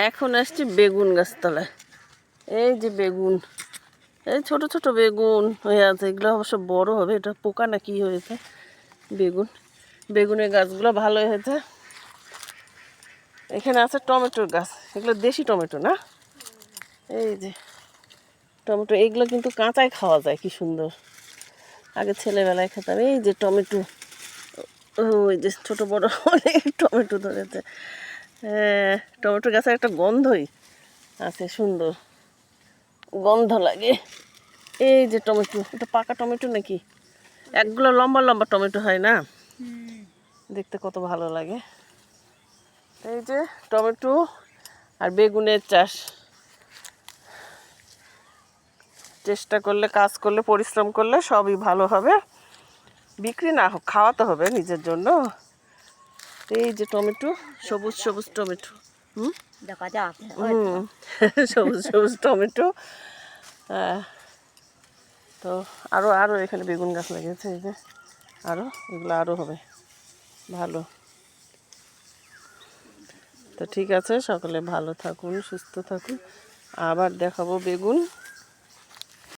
এখন আসছি বেগুন গাছতলায়। এই যে বেগুন, এই ছোট ছোট বেগুন হয়ে আছে। এগুলো অবশ্য বড় হবে, এটা পোকা না কি হয়েছে। বেগুনের গাছগুলো ভালোই হয়েছে। এখানে আছে টমেটোর গাছ, এগুলো দেশি টমেটো না? এই যে টমেটো, এইগুলো কিন্তু কাঁচাই খাওয়া যায়, কি সুন্দর। আগে ছেলেবেলায় খেতাম। এই যে টমেটো, ওই যে ছোট বড় অনেক টমেটো ধরেছে। হ্যাঁ, টমেটো গাছের একটা গন্ধই আছে, সুন্দর গন্ধ লাগে। এই যে টমেটো, এটা পাকা টমেটো নাকি? একগুলো লম্বা লম্বা টমেটো হয় না, দেখতে কত ভালো লাগে। এই যে টমেটো আর বেগুনের চাষ। চেষ্টা করলে, কাজ করলে, পরিশ্রম করলে সবই ভালো হবে। বিক্রি না হোক, খাওয়াতে হবে নিজের জন্য। এই যে টমেটো, সবুজ সবুজ টমেটো। হুম সবুজ সবুজ টমেটো। তো আরও আরও এখানে বেগুন গাছ লেগেছে, এই যে আরও, এগুলো আরও হবে ভালো। তো ঠিক আছে, সকলে ভালো থাকুন, সুস্থ থাকুন। আবার দেখাবো বেগুন।